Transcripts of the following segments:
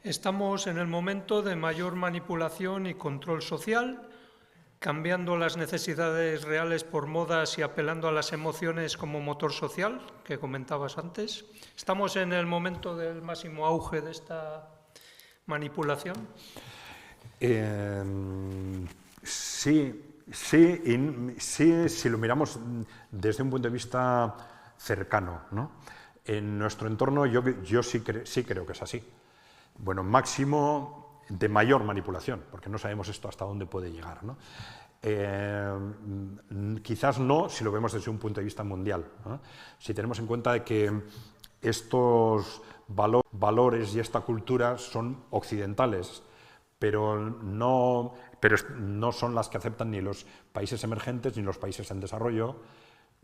Estamos en el momento de mayor manipulación y control social, cambiando las necesidades reales por modas y apelando a las emociones como motor social, que comentabas antes. ¿Estamos en el momento del máximo auge de esta manipulación? Sí, si lo miramos desde un punto de vista cercano, ¿no? En nuestro entorno yo sí creo que es así. Bueno, máximo de mayor manipulación, porque no sabemos esto hasta dónde puede llegar, ¿no? Quizás no si lo vemos desde un punto de vista mundial, ¿no? Si tenemos en cuenta que estos valores y esta cultura son occidentales, pero no son las que aceptan ni los países emergentes ni los países en desarrollo,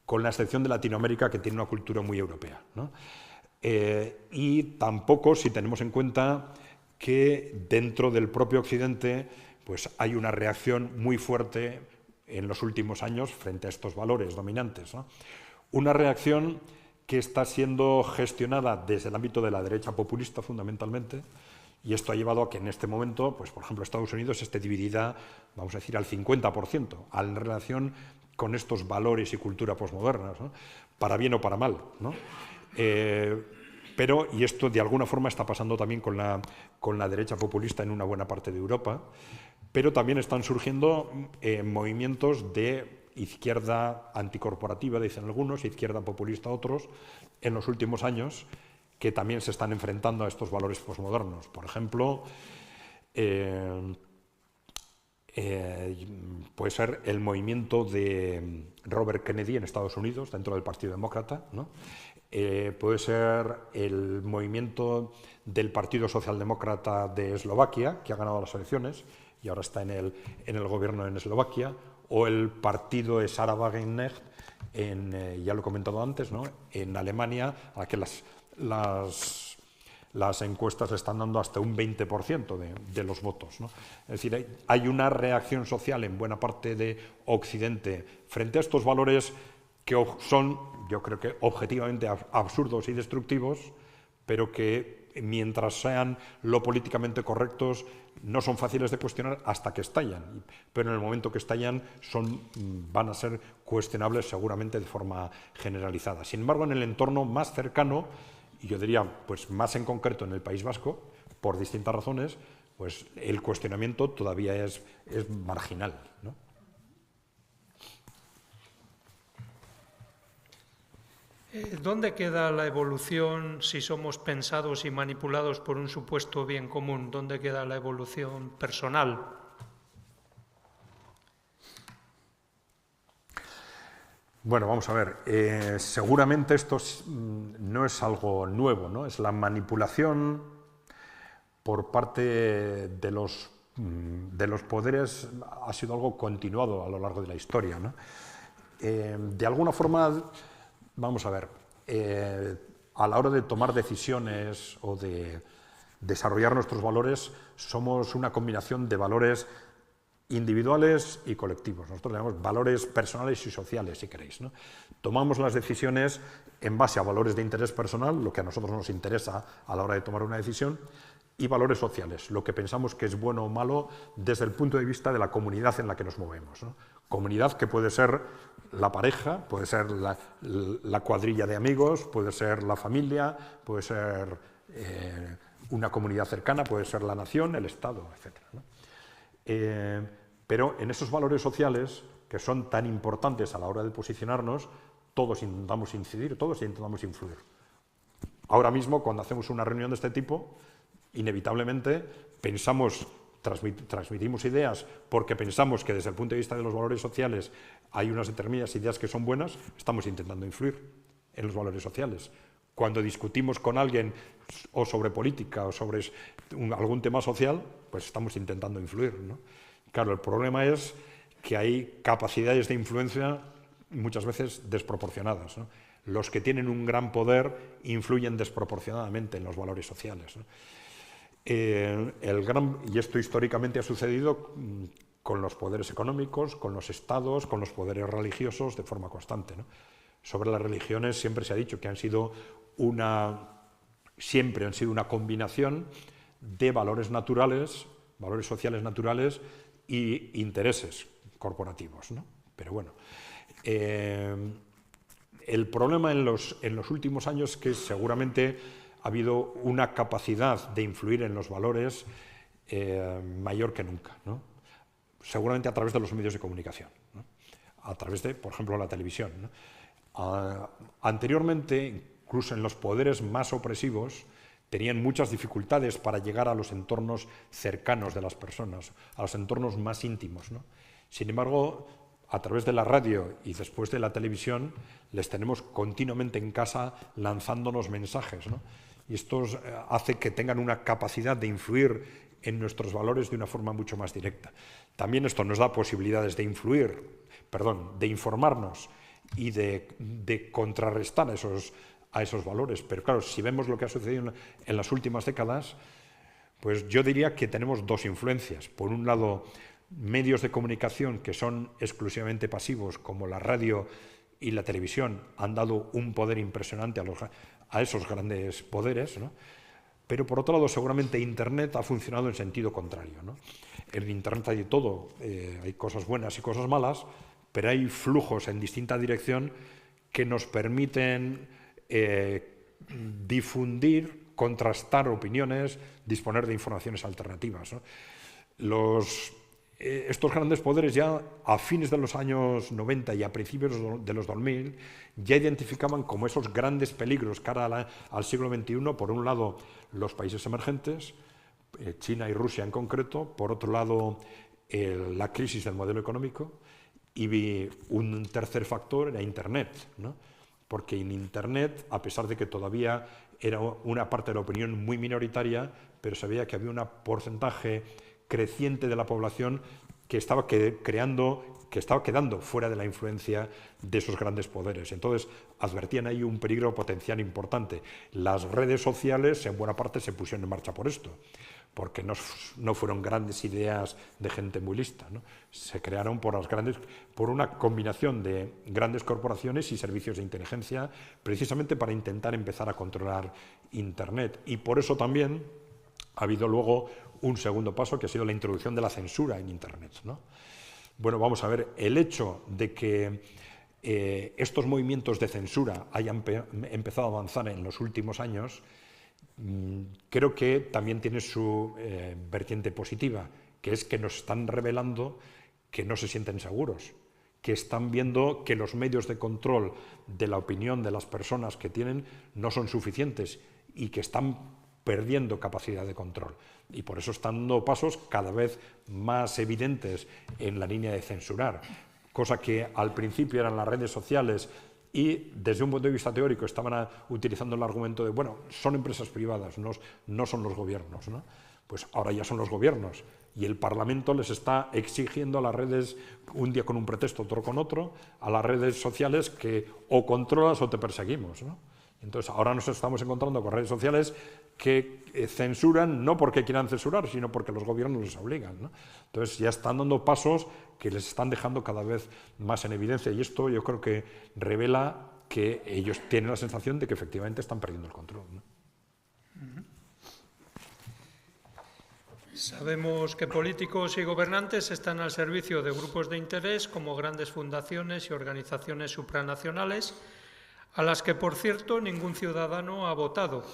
con la excepción de Latinoamérica, que tiene una cultura muy europea, ¿no? Y tampoco si tenemos en cuenta que dentro del propio Occidente pues hay una reacción muy fuerte en los últimos años frente a estos valores dominantes, ¿no? Una reacción que está siendo gestionada desde el ámbito de la derecha populista fundamentalmente, y esto ha llevado a que en este momento, pues, por ejemplo, Estados Unidos esté dividida, vamos a decir, al 50% en relación con estos valores y cultura posmodernas, ¿no? Para bien o para mal, ¿no? Pero, y esto de alguna forma está pasando también con la derecha populista en una buena parte de Europa, pero también están surgiendo movimientos de izquierda anticorporativa, dicen algunos, izquierda populista otros, en los últimos años, que también se están enfrentando a estos valores posmodernos. Por ejemplo, puede ser el movimiento de Robert Kennedy en Estados Unidos, dentro del Partido Demócrata, ¿no? Puede ser el movimiento del Partido Socialdemócrata de Eslovaquia, que ha ganado las elecciones y ahora está en el gobierno en Eslovaquia, o el partido de Sarah Wagenknecht, ya lo he comentado antes, ¿no? En Alemania, a que las encuestas le están dando hasta un 20% de los votos, ¿no? Es decir, hay una reacción social en buena parte de Occidente frente a estos valores que son, yo creo que objetivamente absurdos y destructivos, pero que mientras sean lo políticamente correctos no son fáciles de cuestionar hasta que estallan, pero en el momento que estallan van a ser cuestionables seguramente de forma generalizada. Sin embargo, en el entorno más cercano, y yo diría pues más en concreto en el País Vasco, por distintas razones, pues el cuestionamiento todavía es marginal, ¿no? ¿Dónde queda la evolución si somos pensados y manipulados por un supuesto bien común? ¿Dónde queda la evolución personal? Bueno, vamos a ver. Seguramente esto no es algo nuevo, ¿no? Es la manipulación por parte de los poderes, ha sido algo continuado a lo largo de la historia, ¿no? De alguna forma, vamos a ver, a la hora de tomar decisiones o de desarrollar nuestros valores, somos una combinación de valores individuales y colectivos. Nosotros le llamamos valores personales y sociales, si queréis, ¿no? Tomamos las decisiones en base a valores de interés personal, lo que a nosotros nos interesa a la hora de tomar una decisión, y valores sociales, lo que pensamos que es bueno o malo desde el punto de vista de la comunidad en la que nos movemos, ¿no? Comunidad que puede ser la pareja, puede ser la cuadrilla de amigos, puede ser la familia, puede ser una comunidad cercana, puede ser la nación, el Estado, etc., ¿no? Pero en esos valores sociales, que son tan importantes a la hora de posicionarnos, todos intentamos incidir, todos intentamos influir. Ahora mismo, cuando hacemos una reunión de este tipo, inevitablemente transmitimos ideas porque pensamos que desde el punto de vista de los valores sociales hay unas determinadas ideas que son buenas, estamos intentando influir en los valores sociales. Cuando discutimos con alguien o sobre política o sobre algún tema social, pues estamos intentando influir, ¿no? Claro, el problema es que hay capacidades de influencia muchas veces desproporcionadas, ¿no? Los que tienen un gran poder influyen desproporcionadamente en los valores sociales, ¿no? Y esto históricamente ha sucedido con los poderes económicos, con los estados, con los poderes religiosos de forma constante, ¿no? Sobre las religiones siempre se ha dicho que han sido siempre han sido una combinación de valores naturales, valores sociales naturales y intereses corporativos, ¿no? Pero bueno, el problema en los últimos años es que seguramente ha habido una capacidad de influir en los valores mayor que nunca, ¿no? Seguramente a través de los medios de comunicación, ¿no? A través de, por ejemplo, la televisión, ¿no? Anteriormente, incluso en los poderes más opresivos, tenían muchas dificultades para llegar a los entornos cercanos de las personas, a los entornos más íntimos, ¿no? Sin embargo, a través de la radio y después de la televisión, les tenemos continuamente en casa lanzándonos mensajes, ¿no? Y esto hace que tengan una capacidad de influir en nuestros valores de una forma mucho más directa. También esto nos da posibilidades de de informarnos y de contrarrestar a esos valores. Pero claro, si vemos lo que ha sucedido en las últimas décadas, pues yo diría que tenemos dos influencias. Por un lado, medios de comunicación que son exclusivamente pasivos, como la radio y la televisión, han dado un poder impresionante a esos grandes poderes, ¿no? Pero por otro lado, seguramente Internet ha funcionado en sentido contrario, ¿no? En Internet hay de todo, hay cosas buenas y cosas malas, pero hay flujos en distinta dirección que nos permiten difundir, contrastar opiniones, disponer de informaciones alternativas, ¿no? Estos grandes poderes ya a fines de los años 90 y a principios de los 2000 ya identificaban como esos grandes peligros cara al siglo XXI, por un lado los países emergentes, China y Rusia en concreto, por otro lado la crisis del modelo económico, y un tercer factor era Internet, ¿no? Porque en Internet, a pesar de que todavía era una parte de la opinión muy minoritaria, pero se veía que había un porcentaje creciente de la población que estaba quedando fuera de la influencia de esos grandes poderes. Entonces, advertían ahí un peligro potencial importante. Las redes sociales, en buena parte, se pusieron en marcha por esto, porque no fueron grandes ideas de gente muy lista, ¿no? Se crearon por una combinación de grandes corporaciones y servicios de inteligencia, precisamente para intentar empezar a controlar Internet. Y por eso también ha habido luego un segundo paso, que ha sido la introducción de la censura en Internet, ¿no? Bueno, vamos a ver, el hecho de que estos movimientos de censura hayan empezado a avanzar en los últimos años, creo que también tiene su vertiente positiva, que es que nos están revelando que no se sienten seguros, que están viendo que los medios de control de la opinión de las personas que tienen no son suficientes y que están perdiendo capacidad de control. Y por eso están dando pasos cada vez más evidentes en la línea de censurar, cosa que al principio eran las redes sociales y desde un punto de vista teórico estaban utilizando el argumento de, bueno, son empresas privadas, no son los gobiernos, ¿no? Pues ahora ya son los gobiernos y el Parlamento les está exigiendo a las redes, un día con un pretexto, otro con otro, a las redes sociales que o controlas o te perseguimos, ¿no? Entonces ahora nos estamos encontrando con redes sociales que censuran no porque quieran censurar, sino porque los gobiernos les obligan, ¿no? Entonces ya están dando pasos que les están dejando cada vez más en evidencia y esto yo creo que revela que ellos tienen la sensación de que efectivamente están perdiendo el control, ¿no? Sabemos que políticos y gobernantes están al servicio de grupos de interés como grandes fundaciones y organizaciones supranacionales, a las que, por cierto, ningún ciudadano ha votado.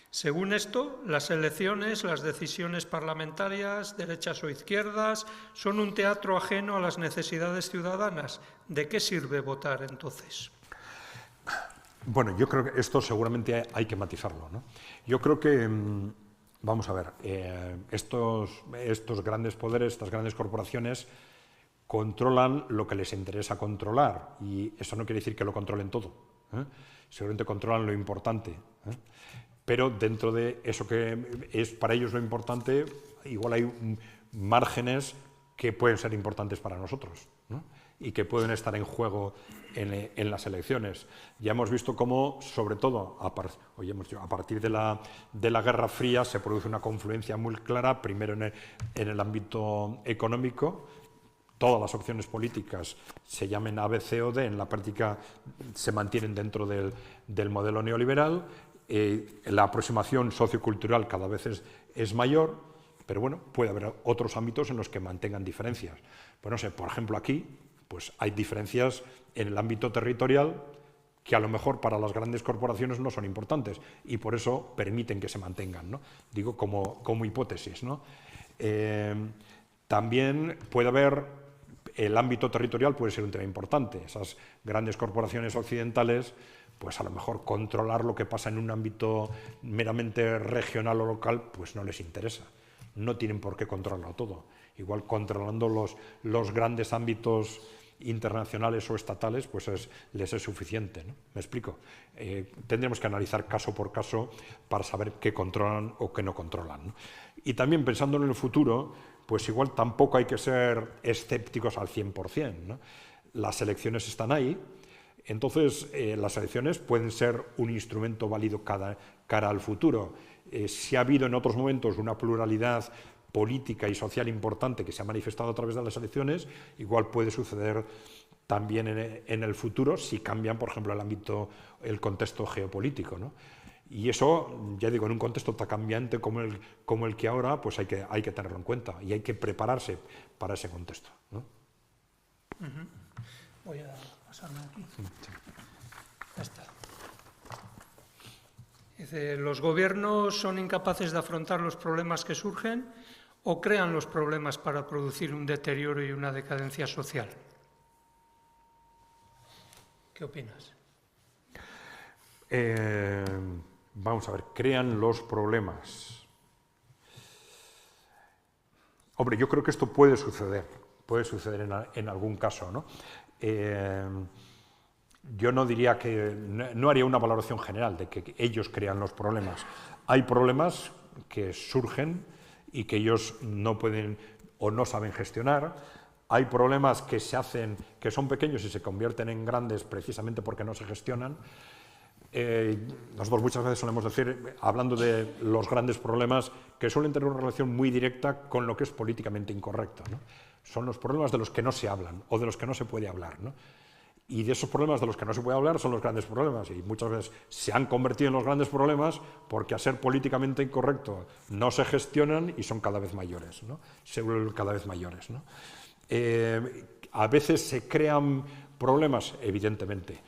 Según esto, las elecciones, las decisiones parlamentarias, derechas o izquierdas, son un teatro ajeno a las necesidades ciudadanas. ¿De qué sirve votar, entonces? Bueno, yo creo que esto seguramente hay que matizarlo, ¿no? Yo creo que, vamos a ver, estos grandes poderes, estas grandes corporaciones, controlan lo que les interesa controlar y eso no quiere decir que lo controlen todo, ¿eh? Seguramente controlan lo importante, ¿eh? Pero dentro de eso que es para ellos lo importante, igual hay márgenes que pueden ser importantes para nosotros, ¿no? Y que pueden estar en juego en las elecciones. Ya hemos visto cómo, sobre todo, a partir de la Guerra Fría se produce una confluencia muy clara, primero en el ámbito económico, todas las opciones políticas se llamen A, B, C o D, en la práctica se mantienen dentro del modelo neoliberal. La aproximación sociocultural cada vez es mayor, pero bueno, puede haber otros ámbitos en los que mantengan diferencias. Pues no sé, por ejemplo aquí, pues hay diferencias en el ámbito territorial que a lo mejor para las grandes corporaciones no son importantes y por eso permiten que se mantengan, ¿no? Digo como hipótesis, ¿no? También puede haber, el ámbito territorial puede ser un tema importante. Esas grandes corporaciones occidentales, pues a lo mejor controlar lo que pasa en un ámbito meramente regional o local, pues no les interesa. No tienen por qué controlarlo todo. Igual controlando los grandes ámbitos internacionales o estatales, pues les es suficiente, ¿no? ¿Me explico? Tendremos que analizar caso por caso para saber qué controlan o qué no controlan, ¿no? Y también pensando en el futuro, pues igual tampoco hay que ser escépticos al 100%, ¿no? Las elecciones están ahí, entonces las elecciones pueden ser un instrumento válido cara al futuro. Si ha habido en otros momentos una pluralidad política y social importante que se ha manifestado a través de las elecciones, igual puede suceder también en el futuro si cambian, por ejemplo, el contexto geopolítico, ¿no? Y eso, ya digo, en un contexto tan cambiante como el que ahora, pues hay que tenerlo en cuenta y hay que prepararse para ese contexto, ¿no? Voy a pasarme aquí. Sí. Ya está. Dice, ¿los gobiernos son incapaces de afrontar los problemas que surgen o crean los problemas para producir un deterioro y una decadencia social? ¿Qué opinas? Vamos a ver, crean los problemas. Hombre, yo creo que esto puede suceder en algún caso, ¿no? Yo no diría no haría una valoración general de que ellos crean los problemas. Hay problemas que surgen y que ellos no pueden o no saben gestionar. Hay problemas que son pequeños y se convierten en grandes precisamente porque no se gestionan. Nosotros muchas veces solemos decir, hablando de los grandes problemas, que suelen tener una relación muy directa con lo que es políticamente incorrecto, ¿no? Son los problemas de los que no se hablan o de los que no se puede hablar, ¿no? Y de esos problemas de los que no se puede hablar son los grandes problemas, y muchas veces se han convertido en los grandes problemas porque a ser políticamente incorrecto no se gestionan y son cada vez mayores, ¿no? Se vuelven cada vez mayores, ¿no? A veces se crean problemas, evidentemente.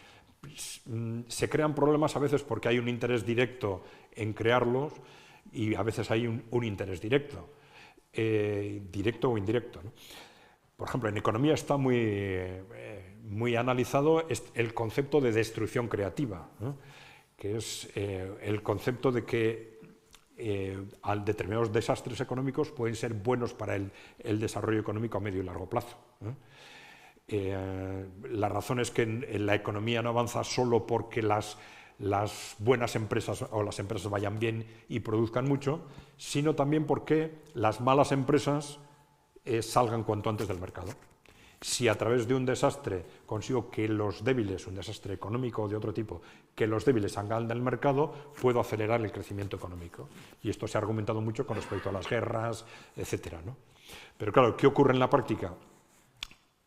Se crean problemas a veces porque hay un interés directo en crearlos y a veces hay un interés directo, directo o indirecto, ¿no? Por ejemplo, en economía está muy analizado el concepto de destrucción creativa, ¿no? Que es el concepto de que determinados desastres económicos pueden ser buenos para el desarrollo económico a medio y largo plazo, ¿no? La razón es que en la economía no avanza solo porque las buenas empresas o las empresas vayan bien y produzcan mucho, sino también porque las malas empresas salgan cuanto antes del mercado. Si a través de un desastre consigo que los débiles, un desastre económico o de otro tipo, que los débiles salgan del mercado, puedo acelerar el crecimiento económico. Y esto se ha argumentado mucho con respecto a las guerras, etcétera, ¿no? Pero claro, ¿qué ocurre en la práctica?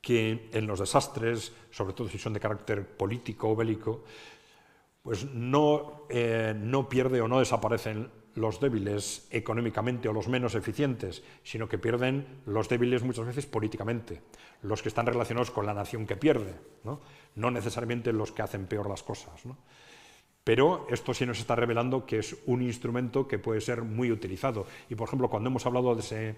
Que en los desastres, sobre todo si son de carácter político o bélico, pues no pierde o no desaparecen los débiles económicamente o los menos eficientes, sino que pierden los débiles muchas veces políticamente, los que están relacionados con la nación que pierde, ¿no? No necesariamente los que hacen peor las cosas, ¿no? Pero esto sí nos está revelando que es un instrumento que puede ser muy utilizado. Y, por ejemplo, cuando hemos hablado de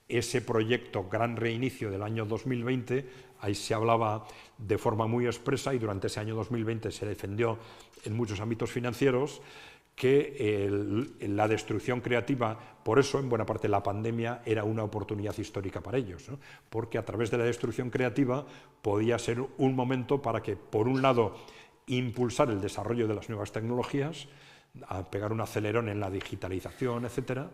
ese proyecto Gran Reinicio del año 2020, ahí se hablaba de forma muy expresa y durante ese año 2020 se defendió en muchos ámbitos financieros que la destrucción creativa, por eso en buena parte la pandemia era una oportunidad histórica para ellos, ¿no? Porque a través de la destrucción creativa podía ser un momento para que, por un lado, impulsar el desarrollo de las nuevas tecnologías, a pegar un acelerón en la digitalización, etcétera,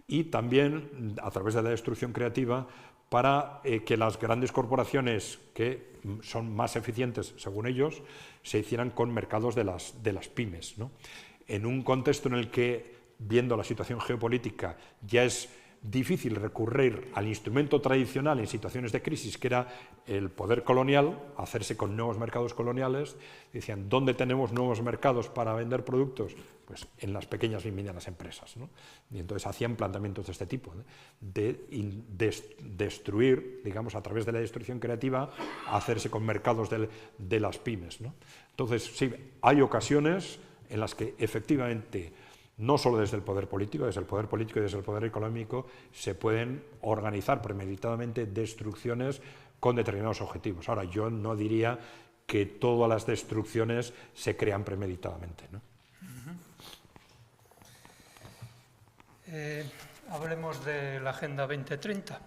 y también a través de la destrucción creativa para que las grandes corporaciones que son más eficientes, según ellos, se hicieran con mercados de las pymes, ¿no? En un contexto en el que, viendo la situación geopolítica, ya es difícil recurrir al instrumento tradicional en situaciones de crisis, que era el poder colonial, hacerse con nuevos mercados coloniales. Decían, ¿dónde tenemos nuevos mercados para vender productos? Pues en las pequeñas y medianas empresas, ¿no? Y entonces hacían planteamientos de este tipo, ¿no? De destruir, digamos, a través de la destrucción creativa, hacerse con mercados de las pymes, ¿no? Entonces, sí, hay ocasiones en las que efectivamente, no solo desde el poder político y desde el poder económico, se pueden organizar premeditadamente destrucciones con determinados objetivos. Ahora, yo no diría que todas las destrucciones se crean premeditadamente, ¿no? Hablemos de la Agenda 2030.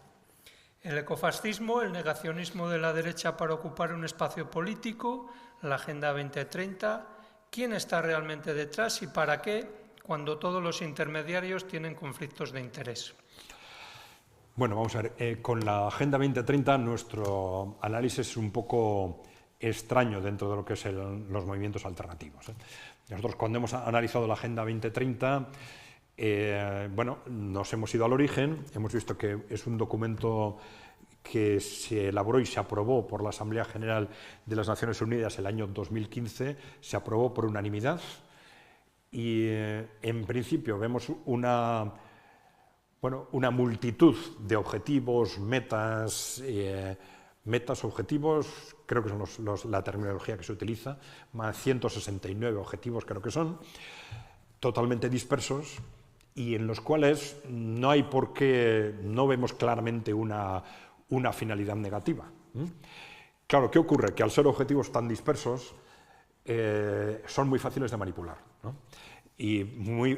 El ecofascismo, el negacionismo de la derecha para ocupar un espacio político, la Agenda 2030, ¿quién está realmente detrás y para qué, cuando todos los intermediarios tienen conflictos de interés? Bueno, vamos a ver, con la Agenda 2030 nuestro análisis es un poco extraño dentro de lo que son los movimientos alternativos. Nosotros, cuando hemos analizado la Agenda 2030, bueno, nos hemos ido al origen, hemos visto que es un documento que se elaboró y se aprobó por la Asamblea General de las Naciones Unidas el año 2015, se aprobó por unanimidad y en principio vemos una multitud de objetivos, metas, objetivos, creo que son la terminología que se utiliza, más 169 objetivos creo que son, totalmente dispersos y en los cuales no hay por qué, no vemos claramente una finalidad negativa. Claro, ¿qué ocurre? Que al ser objetivos tan dispersos, son muy fáciles de manipular, ¿no? Y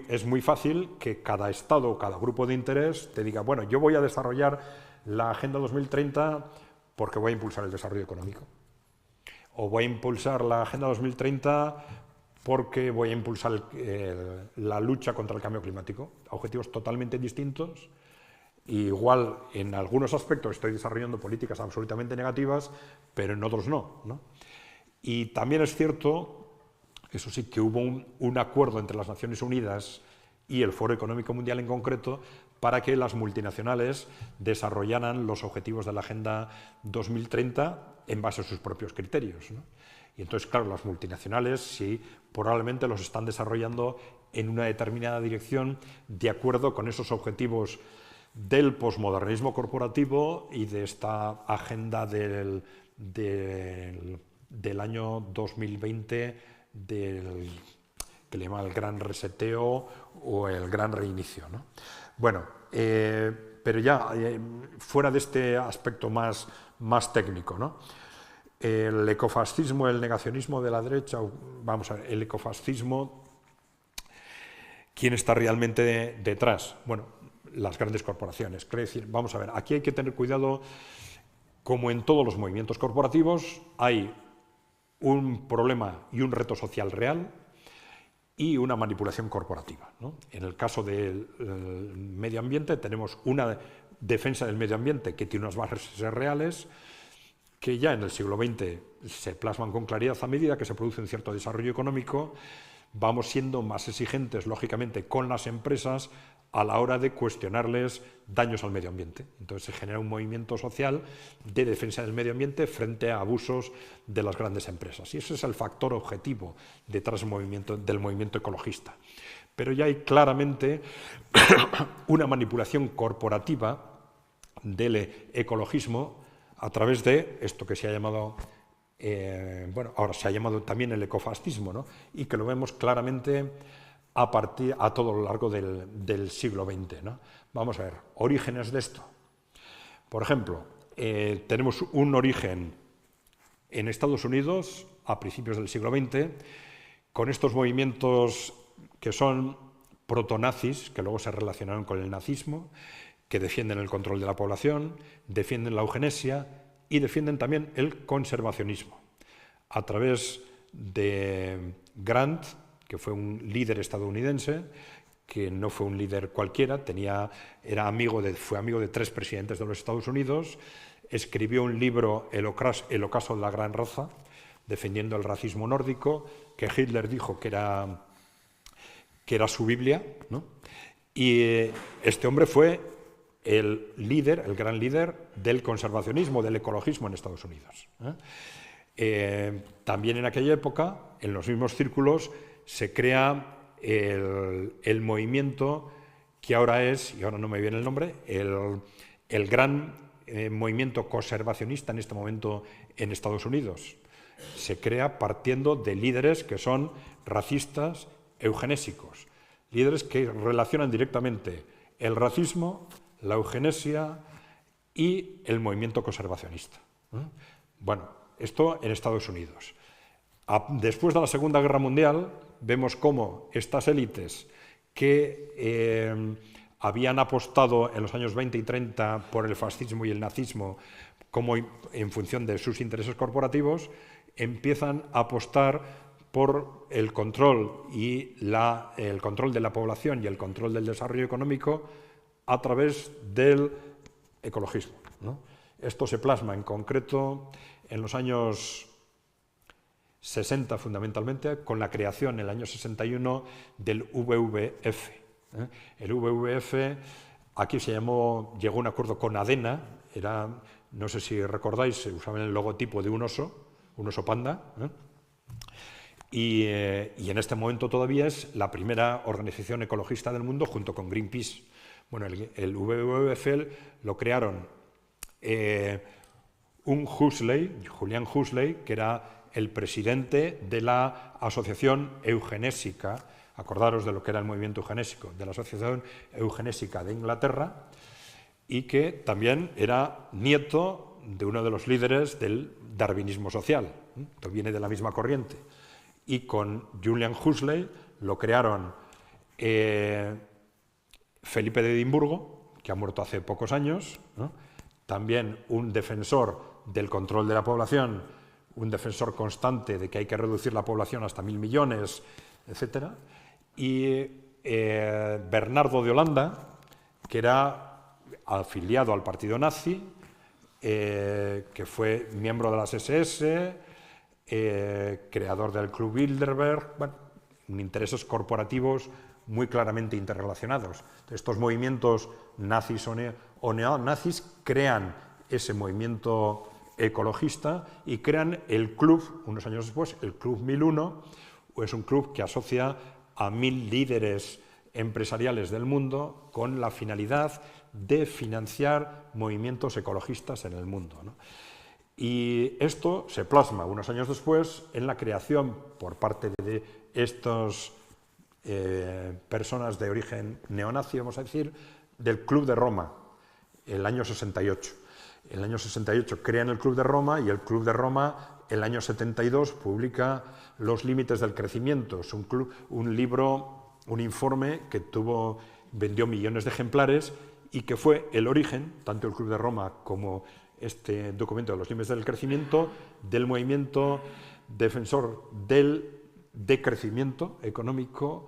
es muy fácil que cada Estado o cada grupo de interés te diga, bueno, yo voy a desarrollar la Agenda 2030 porque voy a impulsar el desarrollo económico. O voy a impulsar la Agenda 2030 porque voy a impulsar la lucha contra el cambio climático. Objetivos totalmente distintos. Igual, en algunos aspectos estoy desarrollando políticas absolutamente negativas, pero en otros no, ¿no? Y también es cierto, eso sí, que hubo un acuerdo entre las Naciones Unidas y el Foro Económico Mundial en concreto para que las multinacionales desarrollaran los objetivos de la Agenda 2030 en base a sus propios criterios, ¿no? Y entonces, claro, las multinacionales sí probablemente los están desarrollando en una determinada dirección de acuerdo con esos objetivos del posmodernismo corporativo y de esta agenda del año 2020 que le llaman el gran reseteo o el gran reinicio, ¿no? Bueno, pero ya fuera de este aspecto más técnico, ¿no? El ecofascismo, el negacionismo de la derecha, vamos a ver, el ecofascismo, ¿quién está realmente detrás? Bueno, las grandes corporaciones. Quiere decir, vamos a ver, aquí hay que tener cuidado, como en todos los movimientos corporativos, hay un problema y un reto social real y una manipulación corporativa, ¿no? En el caso del medio ambiente tenemos una defensa del medio ambiente que tiene unas bases reales que ya en el siglo XX se plasman con claridad a medida que se produce un cierto desarrollo económico. Vamos siendo más exigentes, lógicamente, con las empresas a la hora de cuestionarles daños al medio ambiente. Entonces se genera un movimiento social de defensa del medio ambiente frente a abusos de las grandes empresas. Y ese es el factor objetivo detrás del movimiento ecologista. Pero ya hay claramente una manipulación corporativa del ecologismo a través de esto que se ha llamado, bueno, ahora se ha llamado también el ecofascismo, ¿no? Y que lo vemos claramente a todo lo largo del siglo XX, ¿no? Vamos a ver, orígenes de esto. Por ejemplo, tenemos un origen en Estados Unidos a principios del siglo XX, con estos movimientos que son protonazis, que luego se relacionaron con el nazismo, que defienden el control de la población, defienden la eugenesia y defienden también el conservacionismo. A través de Grant, que fue un líder estadounidense, que no fue un líder cualquiera, fue amigo de 3 presidentes de los Estados Unidos, escribió un libro, El ocaso de la gran raza, defendiendo el racismo nórdico, que Hitler dijo que era su Biblia, ¿no? Y este hombre fue el líder, el gran líder del conservacionismo, del ecologismo en Estados Unidos. También en aquella época, en los mismos círculos, se crea el movimiento que ahora es, y ahora no me viene el nombre, el gran movimiento conservacionista en este momento en Estados Unidos. Se crea partiendo de líderes que son racistas eugenésicos, líderes que relacionan directamente el racismo, la eugenesia y el movimiento conservacionista. Bueno, esto en Estados Unidos. Después de la Segunda Guerra Mundial, vemos cómo estas élites que habían apostado en los años 20 y 30 por el fascismo y el nazismo como en función de sus intereses corporativos, empiezan a apostar por el control y el control de la población y el control del desarrollo económico a través del ecologismo, ¿no? Esto se plasma en concreto en los años 60 fundamentalmente, con la creación en el año 61 del WWF. El WWF aquí llegó a un acuerdo con ADENA, no sé si recordáis, se usaba el logotipo de un oso panda, y en este momento todavía es la primera organización ecologista del mundo junto con Greenpeace. Bueno, el WWF lo crearon Julian Huxley, que era el presidente de la Asociación Eugenésica, acordaros de lo que era el movimiento eugenésico, de la Asociación Eugenésica de Inglaterra, y que también era nieto de uno de los líderes del darwinismo social, que viene de la misma corriente. Y con Julian Huxley lo crearon Felipe de Edimburgo, que ha muerto hace pocos años, ¿no? También un defensor del control de la población, un defensor constante de que hay que reducir la población hasta 1.000 millones, etc. Y Bernardo de Holanda, que era afiliado al partido nazi, que fue miembro de las SS, creador del Club Bilderberg, bueno, intereses corporativos muy claramente interrelacionados. Estos movimientos nazis o neonazis crean ese movimiento ecologista y crean el club, unos años después, el Club 1001, es un club que asocia a 1.000 líderes empresariales del mundo con la finalidad de financiar movimientos ecologistas en el mundo, ¿no? Y esto se plasma unos años después en la creación por parte de estos personas de origen neonazi, vamos a decir, del Club de Roma, el año 68. En el año 68 crean el Club de Roma y el Club de Roma, el año 72, publica Los límites del crecimiento. Es un libro, un informe que vendió millones de ejemplares y que fue el origen, tanto el Club de Roma como este documento de los límites del crecimiento, del movimiento defensor del decrecimiento económico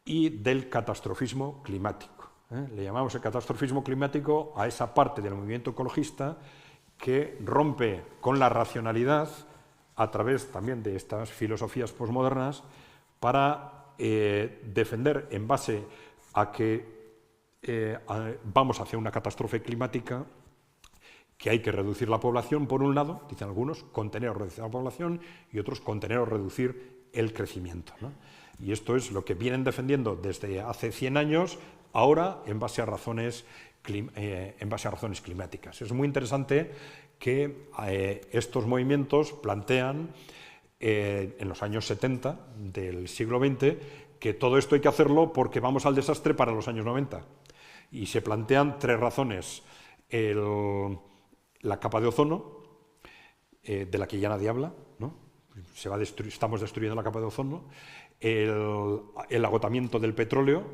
y del catastrofismo climático. Le llamamos el catastrofismo climático a esa parte del movimiento ecologista que rompe con la racionalidad a través también de estas filosofías posmodernas para defender en base a que vamos hacia una catástrofe climática, que hay que reducir la población, por un lado, dicen algunos, contener o reducir la población, y otros, contener o reducir el crecimiento, ¿no? Y esto es lo que vienen defendiendo desde hace 100 años, ahora en base a razones climáticas. Es muy interesante que estos movimientos plantean en los años 70 del siglo XX que todo esto hay que hacerlo porque vamos al desastre para los años 90. Y se plantean 3 razones. La capa de ozono, de la que ya nadie habla, ¿no? Estamos destruyendo la capa de ozono. El agotamiento del petróleo,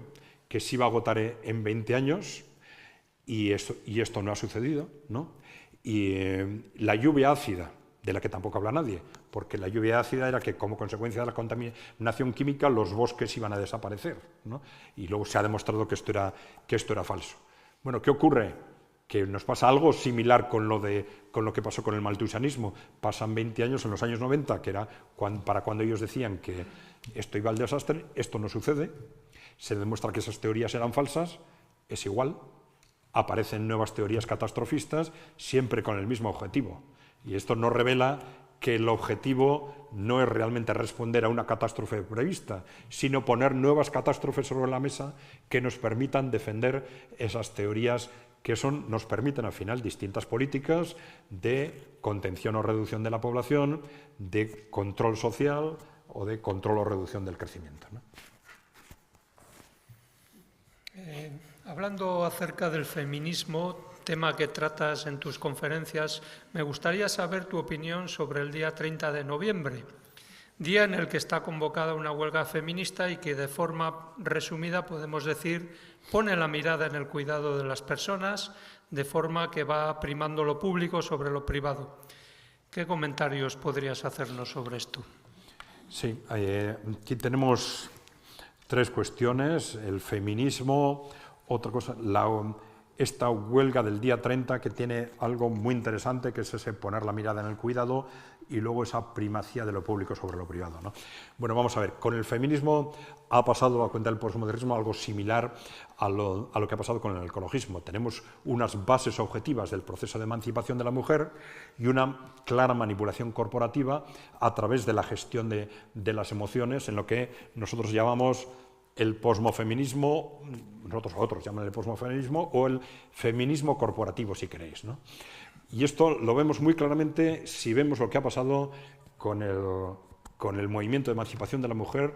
que se iba a agotar en 20 años, y esto no ha sucedido, ¿no? Y la lluvia ácida, de la que tampoco habla nadie, porque la lluvia ácida era que como consecuencia de la contaminación química los bosques iban a desaparecer, ¿no? Y luego se ha demostrado que esto era falso. Bueno, ¿qué ocurre? Que nos pasa algo similar con lo que pasó con el maltusianismo. Pasan 20 años, en los años 90, que era para cuando ellos decían que esto iba al desastre, esto no sucede, se demuestra que esas teorías eran falsas, es igual, aparecen nuevas teorías catastrofistas, siempre con el mismo objetivo. Y esto nos revela que el objetivo no es realmente responder a una catástrofe prevista, sino poner nuevas catástrofes sobre la mesa que nos permitan defender esas teorías que nos permiten al final distintas políticas de contención o reducción de la población, de control social o de control o reducción del crecimiento, ¿no? Hablando acerca del feminismo, tema que tratas en tus conferencias, me gustaría saber tu opinión sobre el día 30 de noviembre, día en el que está convocada una huelga feminista y que de forma resumida podemos decir pone la mirada en el cuidado de las personas de forma que va primando lo público sobre lo privado. ¿Qué comentarios podrías hacernos sobre esto? Sí, aquí tenemos tres cuestiones: el feminismo, otra cosa, esta huelga del día 30 que tiene algo muy interesante, que es ese poner la mirada en el cuidado y luego esa primacía de lo público sobre lo privado, ¿no? Bueno, vamos a ver, con el feminismo ha pasado a cuenta del posmodernismo algo similar a lo que ha pasado con el ecologismo. Tenemos unas bases objetivas del proceso de emancipación de la mujer y una clara manipulación corporativa a través de la gestión de las emociones, en lo que nosotros llamamos el posmofeminismo, otros llaman el posmofeminismo o el feminismo corporativo, si queréis, ¿no? Y esto lo vemos muy claramente si vemos lo que ha pasado con el movimiento de emancipación de la mujer,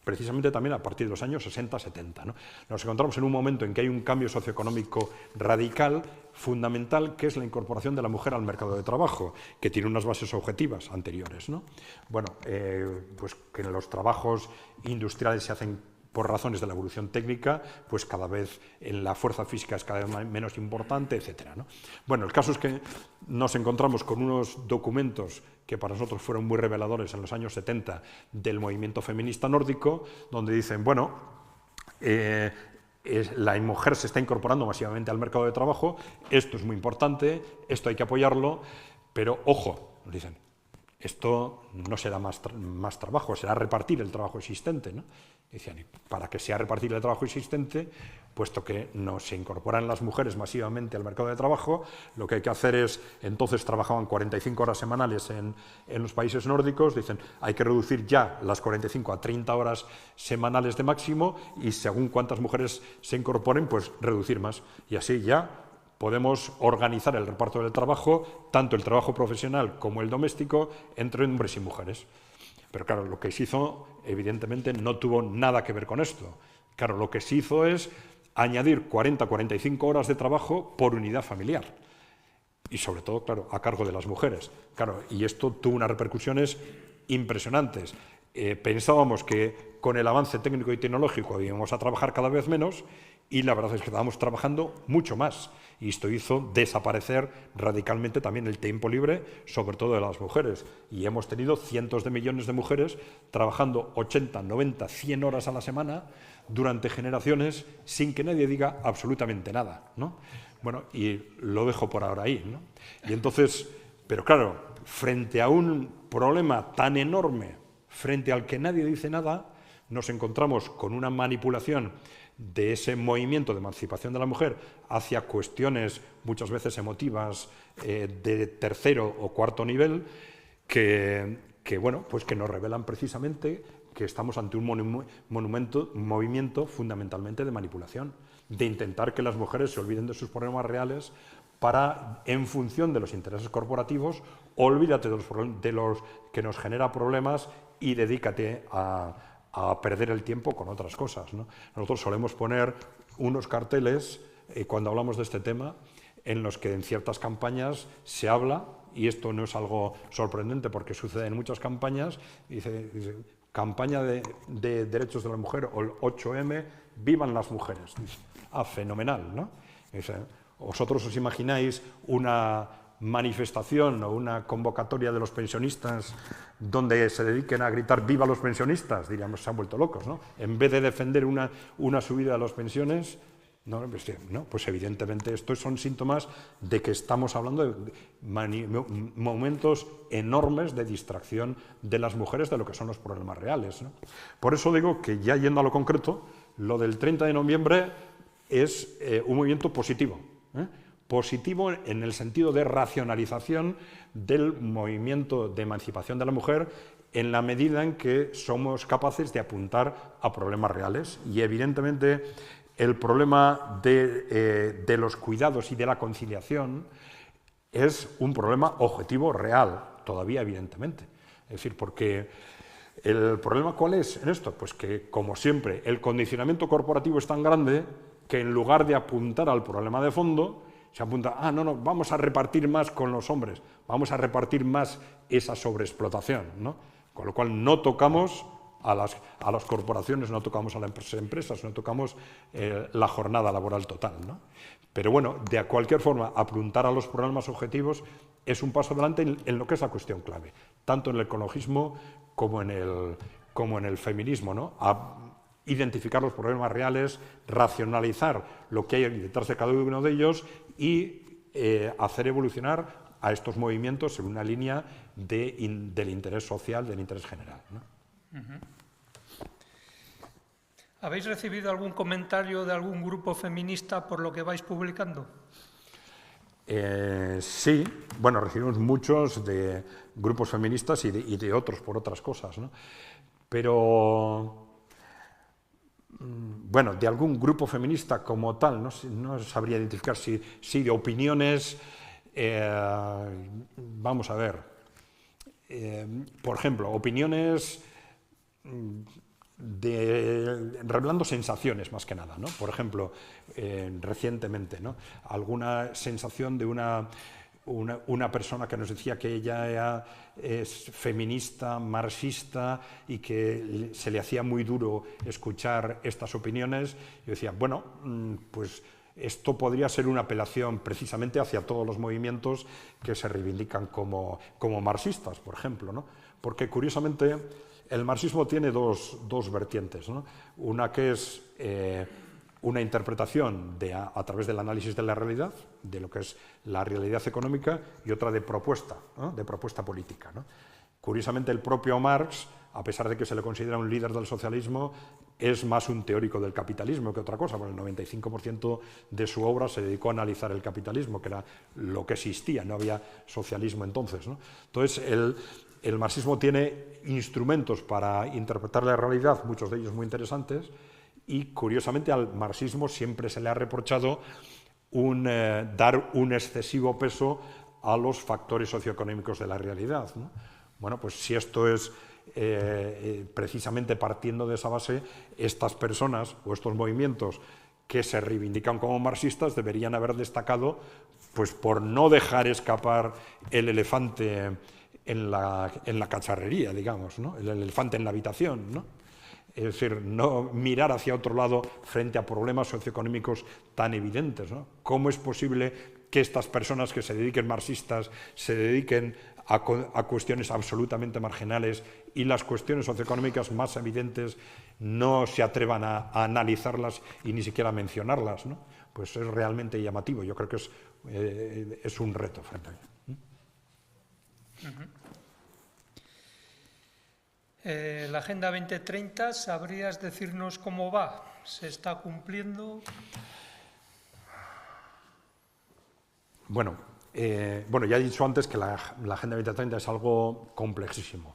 precisamente también a partir de los años 60-70, ¿no? Nos encontramos en un momento en que hay un cambio socioeconómico radical, fundamental, que es la incorporación de la mujer al mercado de trabajo, que tiene unas bases objetivas anteriores, ¿no? Bueno, pues que los trabajos industriales se hacen por razones de la evolución técnica, pues cada vez la fuerza física es cada vez menos importante, etcétera, ¿no? Bueno, el caso es que nos encontramos con unos documentos que para nosotros fueron muy reveladores en los años 70 del movimiento feminista nórdico, donde dicen, bueno, la mujer se está incorporando masivamente al mercado de trabajo, esto es muy importante, esto hay que apoyarlo, pero ojo, dicen, esto no será más trabajo, será repartir el trabajo existente, ¿no? Decían, para que sea repartir el trabajo existente, puesto que no se incorporan las mujeres masivamente al mercado de trabajo, lo que hay que hacer es, entonces trabajaban 45 horas semanales en los países nórdicos, dicen, hay que reducir ya las 45 a 30 horas semanales de máximo y según cuántas mujeres se incorporen, pues reducir más. Y así ya podemos organizar el reparto del trabajo, tanto el trabajo profesional como el doméstico, entre hombres y mujeres. Pero claro, lo que se hizo, evidentemente, no tuvo nada que ver con esto. Claro, lo que se hizo es añadir 40-45 horas de trabajo por unidad familiar. Y sobre todo, claro, a cargo de las mujeres. Claro, y esto tuvo unas repercusiones impresionantes. Pensábamos que con el avance técnico y tecnológico íbamos a trabajar cada vez menos y la verdad es que estábamos trabajando mucho más. Y esto hizo desaparecer radicalmente también el tiempo libre, sobre todo de las mujeres. Y hemos tenido cientos de millones de mujeres trabajando 80, 90, 100 horas a la semana durante generaciones sin que nadie diga absolutamente nada, ¿no? Bueno, y lo dejo por ahora ahí, ¿no? Y entonces, pero claro, frente a un problema tan enorme, frente al que nadie dice nada, nos encontramos con una manipulación de ese movimiento de emancipación de la mujer hacia cuestiones muchas veces emotivas de tercero o cuarto nivel que bueno, pues que nos revelan precisamente que estamos ante un movimiento fundamentalmente de manipulación, de intentar que las mujeres se olviden de sus problemas reales para, en función de los intereses corporativos, olvídate de los que nos genera problemas y dedícate a perder el tiempo con otras cosas, ¿no? Nosotros solemos poner unos carteles cuando hablamos de este tema en los que en ciertas campañas se habla, y esto no es algo sorprendente porque sucede en muchas campañas, dice campaña de derechos de la mujer o el 8M, vivan las mujeres. Dice, fenomenal, ¿no? Dice, ¿vosotros os imagináis una manifestación o una convocatoria de los pensionistas donde se dediquen a gritar ¡viva los pensionistas! Diríamos, se han vuelto locos, ¿no? En vez de defender una subida de las pensiones, no, pues evidentemente estos son síntomas de que estamos hablando de momentos enormes de distracción de las mujeres de lo que son los problemas reales, ¿no? Por eso digo que ya yendo a lo concreto, lo del 30 de noviembre es un movimiento positivo. Positivo en el sentido de racionalización del movimiento de emancipación de la mujer en la medida en que somos capaces de apuntar a problemas reales. Y evidentemente el problema de los cuidados y de la conciliación es un problema objetivo real, todavía evidentemente. Es decir, porque el problema ¿cuál es en esto? Pues que, como siempre, el condicionamiento corporativo es tan grande que en lugar de apuntar al problema de fondo, se apunta, no, vamos a repartir más con los hombres, vamos a repartir más esa sobreexplotación, ¿no? Con lo cual no tocamos a las corporaciones, no tocamos a las empresas, no tocamos la jornada laboral total, ¿no? Pero bueno, de cualquier forma, apuntar a los problemas objetivos es un paso adelante en lo que es la cuestión clave, tanto en el ecologismo como en el feminismo, ¿no? A identificar los problemas reales, racionalizar lo que hay detrás de cada uno de ellos y hacer evolucionar a estos movimientos en una línea del interés social, del interés general, ¿no? ¿Habéis recibido algún comentario de algún grupo feminista por lo que vais publicando? Sí, bueno, recibimos muchos de grupos feministas y de otros por otras cosas, ¿no? Pero bueno, de algún grupo feminista como tal, no sabría identificar si de opiniones, vamos a ver, por ejemplo, opiniones revelando sensaciones más que nada, ¿no? Por ejemplo, recientemente, ¿no? Alguna sensación de una persona que nos decía que ella es feminista, marxista y que se le hacía muy duro escuchar estas opiniones. Yo decía, bueno, pues esto podría ser una apelación precisamente hacia todos los movimientos que se reivindican como marxistas, por ejemplo, ¿no? Porque curiosamente el marxismo tiene dos vertientes, ¿no? Una que es una interpretación a través del análisis de la realidad, de lo que es la realidad económica, y otra de propuesta, ¿no? De propuesta política, ¿no? Curiosamente, el propio Marx, a pesar de que se le considera un líder del socialismo, es más un teórico del capitalismo que otra cosa, porque el 95% de su obra se dedicó a analizar el capitalismo, que era lo que existía, no había socialismo entonces, ¿no? Entonces, el marxismo tiene instrumentos para interpretar la realidad, muchos de ellos muy interesantes, y curiosamente al marxismo siempre se le ha reprochado dar un excesivo peso a los factores socioeconómicos de la realidad, ¿no? Bueno, pues si esto es precisamente partiendo de esa base, estas personas o estos movimientos que se reivindican como marxistas deberían haber destacado, pues por no dejar escapar el elefante en la cacharrería, digamos, ¿no? El elefante en la habitación, ¿no? Es decir, no mirar hacia otro lado frente a problemas socioeconómicos tan evidentes, ¿no? ¿Cómo es posible que estas personas que se dediquen marxistas se dediquen a cuestiones absolutamente marginales y las cuestiones socioeconómicas más evidentes no se atrevan a analizarlas y ni siquiera a mencionarlas, ¿no? Pues es realmente llamativo. Yo creo que es un reto frente a ello. La Agenda 2030, ¿sabrías decirnos cómo va? ¿Se está cumpliendo? Bueno, ya he dicho antes que la Agenda 2030 es algo complejísimo.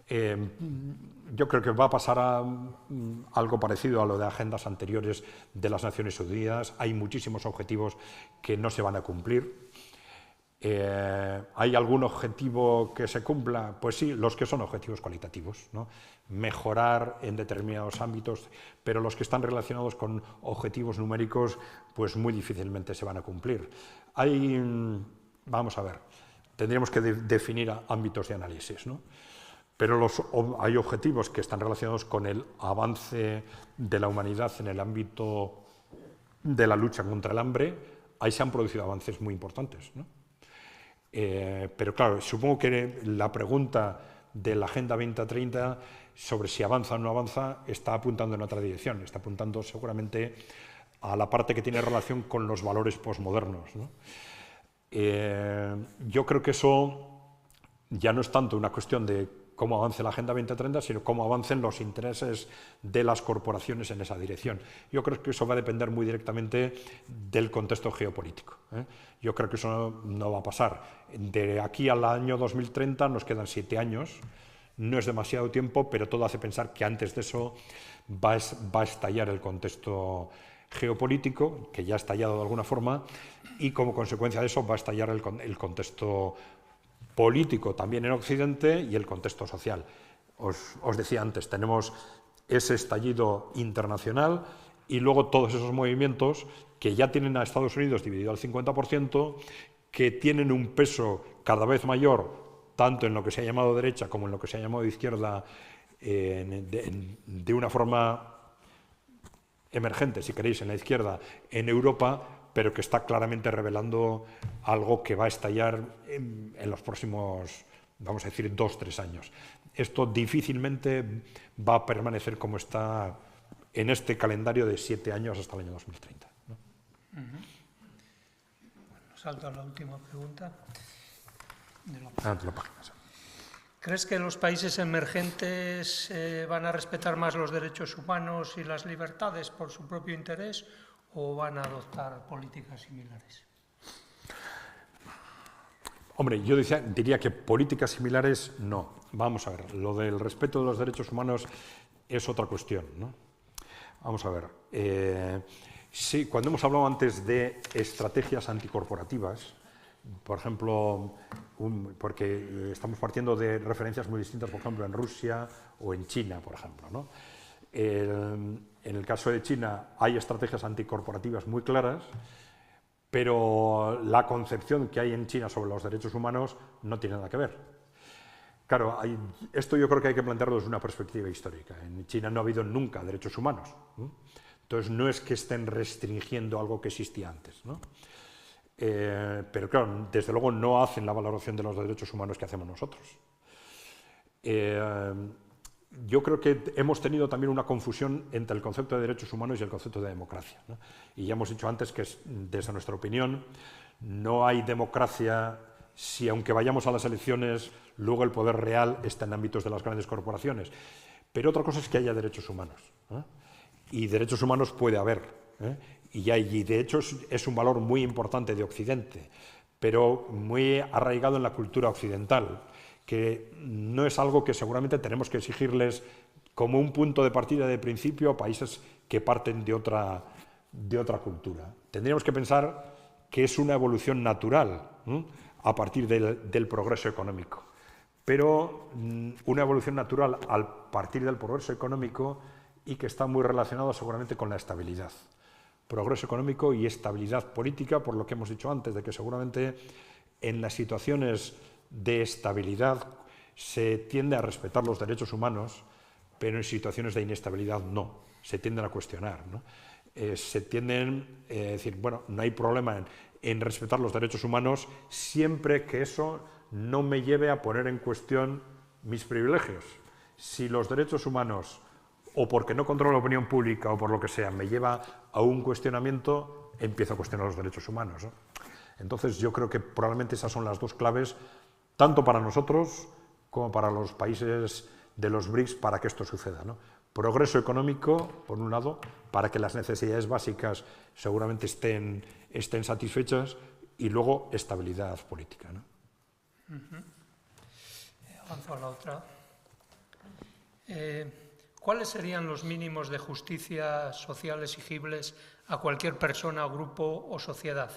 Yo creo que va a pasar a algo parecido a lo de agendas anteriores de las Naciones Unidas. Hay muchísimos objetivos que no se van a cumplir. ¿Hay algún objetivo que se cumpla? Pues sí, los que son objetivos cualitativos, ¿no? Mejorar en determinados ámbitos, pero los que están relacionados con objetivos numéricos, pues muy difícilmente se van a cumplir. Vamos a ver, tendríamos que definir ámbitos de análisis, ¿no? Pero hay objetivos que están relacionados con el avance de la humanidad en el ámbito de la lucha contra el hambre. Ahí se han producido avances muy importantes, ¿no? Pero claro, supongo que la pregunta de la Agenda 2030 sobre si avanza o no avanza está apuntando en otra dirección, está apuntando seguramente a la parte que tiene relación con los valores posmodernos, ¿no? Yo creo que eso ya no es tanto una cuestión de cómo avance la Agenda 2030, sino cómo avancen los intereses de las corporaciones en esa dirección. Yo creo que eso va a depender muy directamente del contexto geopolítico, ¿eh? Yo creo que eso no va a pasar. De aquí al año 2030 nos quedan 7 años, no es demasiado tiempo, pero todo hace pensar que antes de eso va a estallar el contexto geopolítico, que ya ha estallado de alguna forma, y como consecuencia de eso va a estallar el contexto político también en Occidente y el contexto social. Os decía antes, tenemos ese estallido internacional y luego todos esos movimientos que ya tienen a Estados Unidos dividido al 50%, que tienen un peso cada vez mayor, tanto en lo que se ha llamado derecha como en lo que se ha llamado izquierda, de una forma emergente, si queréis, en la izquierda, en Europa, pero que está claramente revelando algo que va a estallar en los próximos, vamos a decir, 2-3 años. Esto difícilmente va a permanecer como está en este calendario de 7 años hasta el año 2030, ¿no? Salto a la última pregunta. De la página. ¿Crees que los países emergentes van a respetar más los derechos humanos y las libertades por su propio interés o van a adoptar políticas similares? Hombre, yo diría que políticas similares no. Vamos a ver, lo del respeto de los derechos humanos es otra cuestión, ¿no? Vamos a ver. Sí, cuando hemos hablado antes de estrategias anticorporativas, por ejemplo, porque estamos partiendo de referencias muy distintas, por ejemplo, en Rusia o en China, por ejemplo, ¿no? En el caso de China hay estrategias anticorporativas muy claras, pero la concepción que hay en China sobre los derechos humanos no tiene nada que ver. Claro, esto yo creo que hay que plantearlo desde una perspectiva histórica. En China no ha habido nunca derechos humanos, ¿no? Entonces no es que estén restringiendo algo que existía antes, ¿no? Pero claro, desde luego no hacen la valoración de los derechos humanos que hacemos nosotros. Yo creo que hemos tenido también una confusión entre el concepto de derechos humanos y el concepto de democracia, ¿no? Y ya hemos dicho antes que, desde nuestra opinión, no hay democracia si, aunque vayamos a las elecciones, luego el poder real está en ámbitos de las grandes corporaciones. Pero otra cosa es que haya derechos humanos, ¿eh? Y derechos humanos puede haber, ¿eh? Y de hecho es un valor muy importante de Occidente, pero muy arraigado en la cultura occidental, que no es algo que seguramente tenemos que exigirles como un punto de partida de principio a países que parten de otra cultura. Tendríamos que pensar que es una evolución natural, ¿eh? A partir del progreso económico, pero una evolución natural a partir del progreso económico y que está muy relacionado seguramente con la estabilidad. Progreso económico y estabilidad política, por lo que hemos dicho antes, de que seguramente en las situaciones de estabilidad se tiende a respetar los derechos humanos, pero en situaciones de inestabilidad no, se tienden a cuestionar, ¿no? Se tienden a decir, bueno, no hay problema en respetar los derechos humanos siempre que eso no me lleve a poner en cuestión mis privilegios. Si los derechos humanos, o porque no controlo la opinión pública o por lo que sea, me lleva a un cuestionamiento, empiezo a cuestionar los derechos humanos, ¿no? Entonces yo creo que probablemente esas son las dos claves, tanto para nosotros como para los países de los BRICS, para que esto suceda, ¿no? Progreso económico, por un lado, para que las necesidades básicas seguramente estén satisfechas, y luego estabilidad política, ¿no? Avanzo a la otra. ¿Cuáles serían los mínimos de justicia social exigibles a cualquier persona, grupo o sociedad?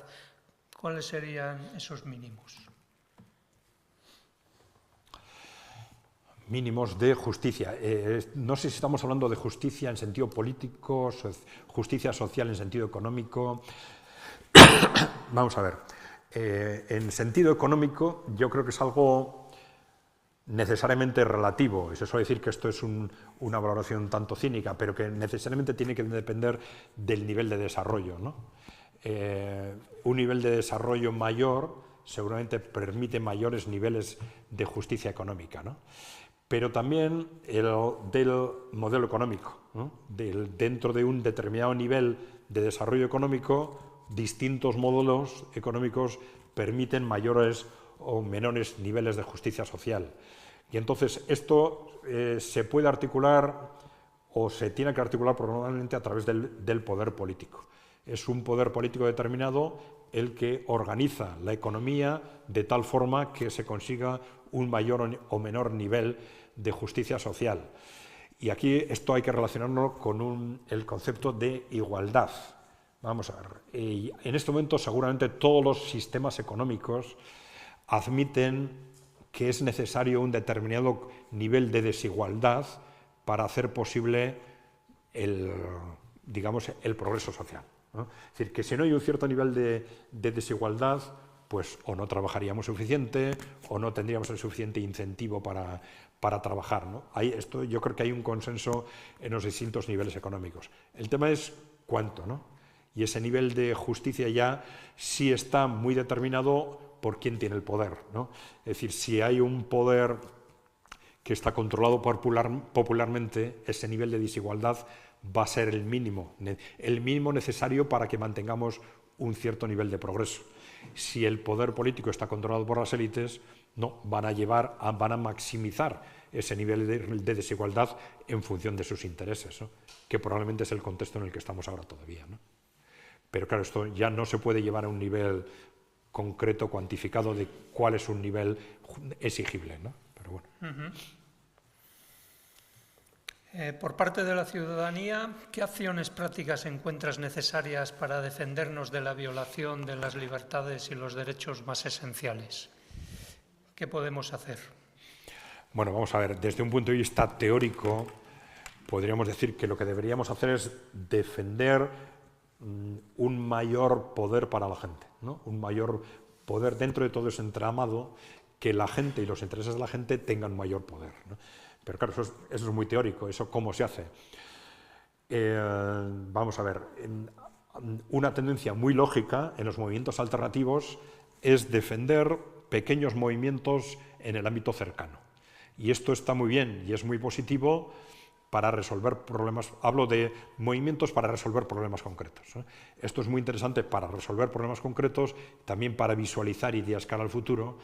¿Cuáles serían esos mínimos? Mínimos de justicia. No sé si estamos hablando de justicia en sentido político, justicia social en sentido económico. Vamos a ver. En sentido económico, yo creo que es algo necesariamente relativo. Se suele decir que esto es una valoración tanto cínica, pero que necesariamente tiene que depender del nivel de desarrollo, ¿no? Un nivel de desarrollo mayor seguramente permite mayores niveles de justicia económica, ¿no? Pero también del modelo económico, ¿no? Dentro de un determinado nivel de desarrollo económico, distintos modelos económicos permiten mayores o menores niveles de justicia social. Y entonces esto se puede articular o se tiene que articular probablemente a través del poder político. Es un poder político determinado el que organiza la economía de tal forma que se consiga un mayor o menor nivel de justicia social. Y aquí esto hay que relacionarlo con el concepto de igualdad. Vamos a ver, en este momento seguramente todos los sistemas económicos admiten que es necesario un determinado nivel de desigualdad para hacer posible digamos, el progreso social, ¿no? Es decir, que si no hay un cierto nivel de desigualdad, pues o no trabajaríamos suficiente o no tendríamos el suficiente incentivo para trabajar, ¿no? Yo creo que hay un consenso en los distintos niveles económicos. El tema es cuánto, ¿no? Y ese nivel de justicia ya sí está muy determinado por quién tiene el poder, ¿no? Es decir, si hay un poder que está controlado popularmente, ese nivel de desigualdad va a ser el mínimo necesario para que mantengamos un cierto nivel de progreso. Si el poder político está controlado por las élites, no, van a maximizar ese nivel de desigualdad en función de sus intereses, ¿no? Que probablemente es el contexto en el que estamos ahora todavía, ¿no? Pero claro, esto ya no se puede llevar a un nivel concreto, cuantificado de cuál es un nivel exigible, ¿no? Pero bueno. Por parte de la ciudadanía, ¿qué acciones prácticas encuentras necesarias para defendernos de la violación de las libertades y los derechos más esenciales? ¿Qué podemos hacer? Bueno, vamos a ver, desde un punto de vista teórico, podríamos decir que lo que deberíamos hacer es defender un mayor poder para la gente, ¿no? Un mayor poder dentro de todo ese entramado, que la gente y los intereses de la gente tengan mayor poder, ¿no? Pero claro, eso es muy teórico. ¿Eso cómo se hace? Vamos a ver, una tendencia muy lógica en los movimientos alternativos es defender pequeños movimientos en el ámbito cercano. Y esto está muy bien y es muy positivo para resolver problemas. Hablo de movimientos para resolver problemas concretos, ¿eh? Esto es muy interesante para resolver problemas concretos, también para visualizar ideas cara al futuro,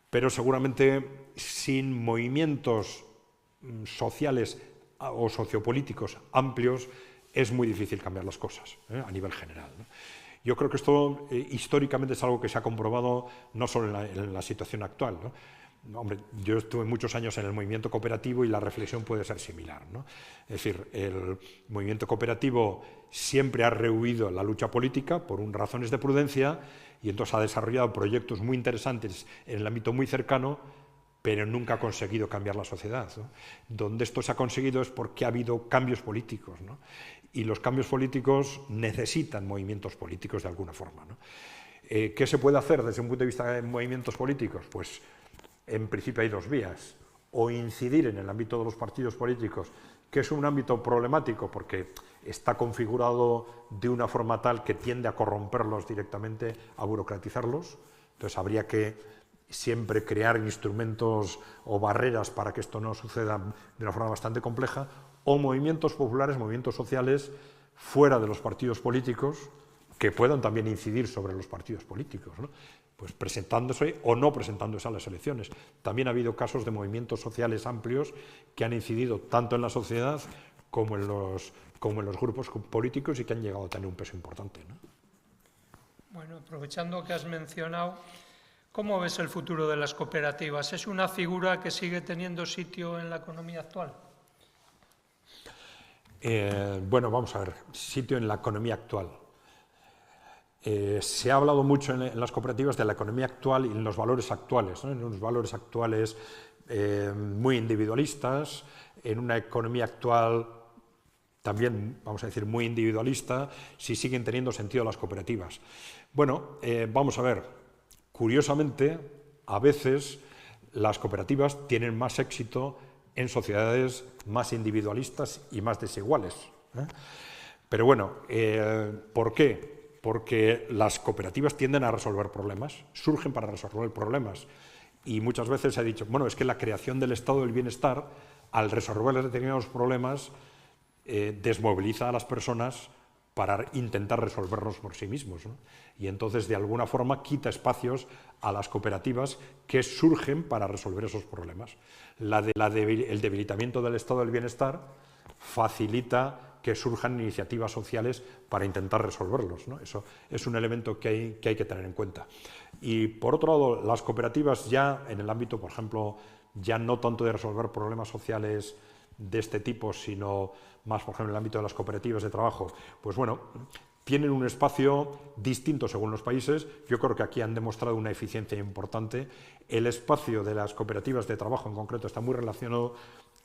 pero seguramente sin movimientos sociales o sociopolíticos amplios es muy difícil cambiar las cosas, a nivel general, ¿no? Yo creo que esto históricamente es algo que se ha comprobado no solo en la situación actual, ¿no? Hombre, yo estuve muchos años en el movimiento cooperativo y la reflexión puede ser similar, ¿no? Es decir, el movimiento cooperativo siempre ha rehuido la lucha política por razones de prudencia y entonces ha desarrollado proyectos muy interesantes en el ámbito muy cercano, pero nunca ha conseguido cambiar la sociedad, ¿no? Donde esto se ha conseguido es porque ha habido cambios políticos, ¿no? Y los cambios políticos necesitan movimientos políticos de alguna forma, ¿no? ¿Qué se puede hacer desde un punto de vista de movimientos políticos? Pues en principio hay dos vías: o incidir en el ámbito de los partidos políticos, que es un ámbito problemático porque está configurado de una forma tal que tiende a corromperlos directamente, a burocratizarlos. Entonces habría que siempre crear instrumentos o barreras para que esto no suceda de una forma bastante compleja, o movimientos populares, movimientos sociales fuera de los partidos políticos que puedan también incidir sobre los partidos políticos, ¿no? Pues presentándose o no presentándose a las elecciones. También ha habido casos de movimientos sociales amplios que han incidido tanto en la sociedad como en los grupos políticos y que han llegado a tener un peso importante, ¿no? Bueno, aprovechando que has mencionado, ¿cómo ves el futuro de las cooperativas? ¿Es una figura que sigue teniendo sitio en la economía actual? Bueno, vamos a ver, sitio en la economía actual. Se ha hablado mucho en las cooperativas de la economía actual y en los valores actuales, ¿no? En unos valores actuales muy individualistas, en una economía actual también, vamos a decir, muy individualista, si siguen teniendo sentido las cooperativas. Bueno, vamos a ver, curiosamente, a veces las cooperativas tienen más éxito en sociedades más individualistas y más desiguales, ¿eh? Pero bueno, ¿por qué? Porque las cooperativas tienden a resolver problemas, surgen para resolver problemas. Y muchas veces se ha dicho, bueno, es que la creación del estado del bienestar, al resolver determinados problemas, desmoviliza a las personas para intentar resolverlos por sí mismos, ¿no? Y entonces, de alguna forma, quita espacios a las cooperativas que surgen para resolver esos problemas. El debilitamiento del estado del bienestar facilita que surjan iniciativas sociales para intentar resolverlos, ¿no? Eso es un elemento que hay que tener en cuenta. Y, por otro lado, las cooperativas ya en el ámbito, por ejemplo, ya no tanto de resolver problemas sociales de este tipo, sino más, por ejemplo, en el ámbito de las cooperativas de trabajo, pues bueno, tienen un espacio distinto según los países. Yo creo que aquí han demostrado una eficiencia importante. El espacio de las cooperativas de trabajo en concreto está muy relacionado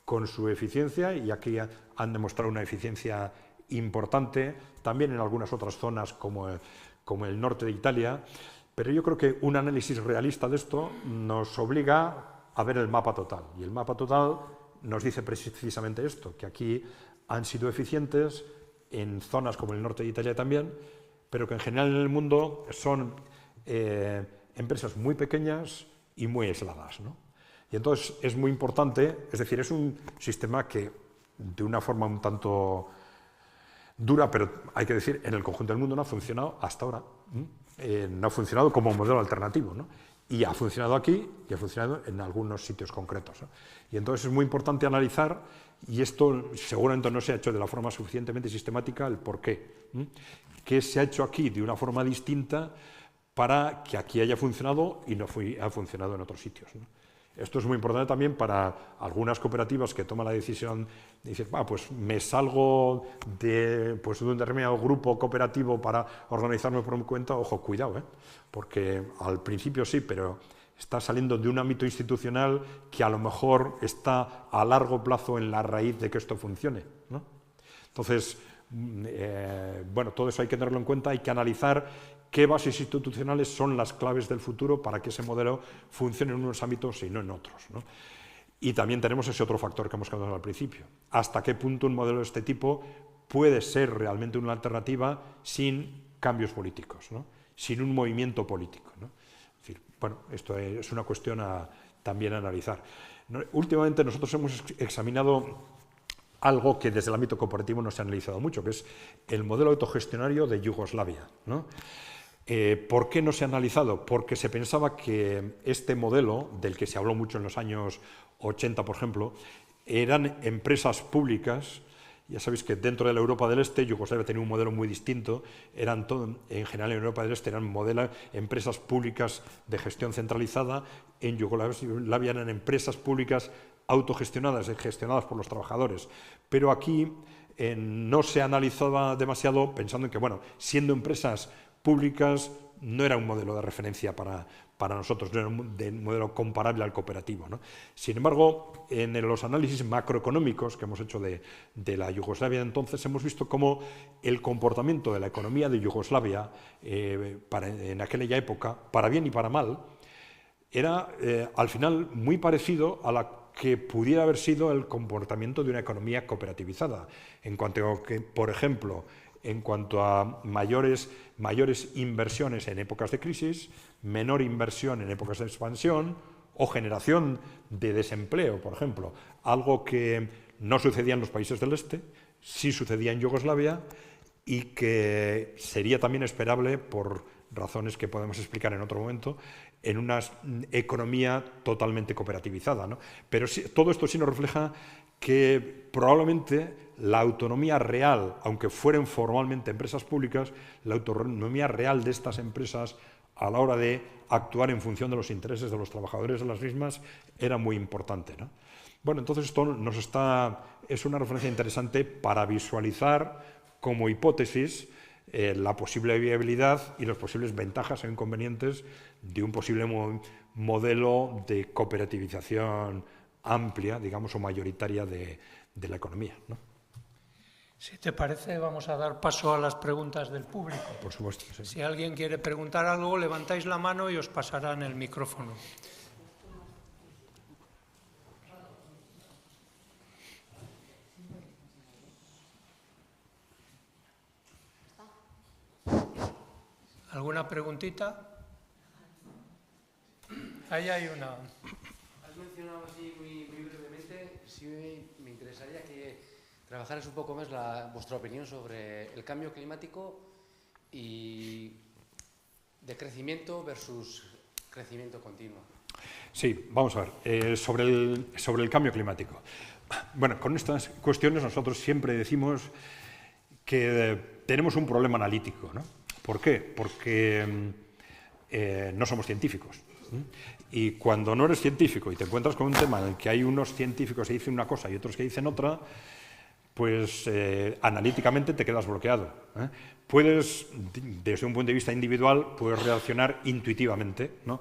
con su eficiencia y aquí han demostrado una eficiencia importante, también en algunas otras zonas como el norte de Italia, pero yo creo que un análisis realista de esto nos obliga a ver el mapa total, y el mapa total nos dice precisamente esto, que aquí han sido eficientes en zonas como el norte de Italia también, pero que en general en el mundo son empresas muy pequeñas y muy aisladas, ¿no? Y entonces es muy importante, es decir, es un sistema que de una forma un tanto dura, pero hay que decir, en el conjunto del mundo no ha funcionado hasta ahora. No ha funcionado como modelo alternativo, ¿no? Y ha funcionado aquí y ha funcionado en algunos sitios concretos, ¿no? Y entonces es muy importante analizar, y esto seguramente no se ha hecho de la forma suficientemente sistemática, el por qué. ¿Qué se ha hecho aquí de una forma distinta para que aquí haya funcionado y no ha funcionado en otros sitios, ¿no? Esto es muy importante también para algunas cooperativas que toman la decisión de decir, pues me salgo de un determinado grupo cooperativo para organizarme por mi cuenta. Ojo, cuidado, porque al principio sí, pero está saliendo de un ámbito institucional que a lo mejor está a largo plazo en la raíz de que esto funcione, ¿no? Entonces, bueno, todo eso hay que tenerlo en cuenta, hay que analizar qué bases institucionales son las claves del futuro para que ese modelo funcione en unos ámbitos y no en otros, ¿no? Y también tenemos ese otro factor que hemos comentado al principio. ¿Hasta qué punto un modelo de este tipo puede ser realmente una alternativa sin cambios políticos, ¿no? Sin un movimiento político, ¿no? Es decir, bueno, esto es una cuestión también a analizar. Últimamente nosotros hemos examinado algo que desde el ámbito cooperativo no se ha analizado mucho, que es el modelo autogestionario de Yugoslavia, ¿no? ¿Por qué no se ha analizado? Porque se pensaba que este modelo, del que se habló mucho en los años 80, por ejemplo, eran empresas públicas. Ya sabéis que dentro de la Europa del Este, Yugoslavia tenía un modelo muy distinto. En general en Europa del Este eran empresas públicas de gestión centralizada. En Yugoslavia eran empresas públicas autogestionadas, gestionadas por los trabajadores. Pero aquí no se analizaba demasiado, pensando en que, bueno, siendo empresas públicas no era un modelo de referencia para nosotros, no era un modelo comparable al cooperativo, ¿no? Sin embargo, en los análisis macroeconómicos que hemos hecho de la Yugoslavia de entonces, hemos visto cómo el comportamiento de la economía de Yugoslavia en aquella época, para bien y para mal, era al final muy parecido a la que pudiera haber sido el comportamiento de una economía cooperativizada, en cuanto a que, por ejemplo, en cuanto a mayores inversiones en épocas de crisis, menor inversión en épocas de expansión o generación de desempleo, por ejemplo, algo que no sucedía en los países del Este, sí sucedía en Yugoslavia y que sería también esperable, por razones que podemos explicar en otro momento, en una economía totalmente cooperativizada, ¿no? Pero sí, todo esto sí nos refleja que probablemente la autonomía real, aunque fueran formalmente empresas públicas, la autonomía real de estas empresas a la hora de actuar en función de los intereses de los trabajadores de las mismas era muy importante, ¿no? Bueno, entonces esto es una referencia interesante para visualizar como hipótesis la posible viabilidad y las posibles ventajas e inconvenientes de un posible modelo de cooperativización amplia, digamos, o mayoritaria de la economía, ¿no? Si te parece, vamos a dar paso a las preguntas del público. Por supuesto, sí. Si alguien quiere preguntar algo, levantáis la mano y os pasarán el micrófono. ¿Alguna preguntita? Ahí hay una. Has mencionado así muy brevemente, sí me interesaría que trabajaras un poco más vuestra opinión sobre el cambio climático y de crecimiento versus crecimiento continuo. Sí, vamos a ver, sobre el cambio climático. Bueno, con estas cuestiones nosotros siempre decimos que tenemos un problema analítico, ¿no? ¿Por qué? Porque no somos científicos. Y cuando no eres científico y te encuentras con un tema en el que hay unos científicos que dicen una cosa y otros que dicen otra, pues analíticamente te quedas bloqueado. Puedes, desde un punto de vista individual, puedes reaccionar intuitivamente, ¿no?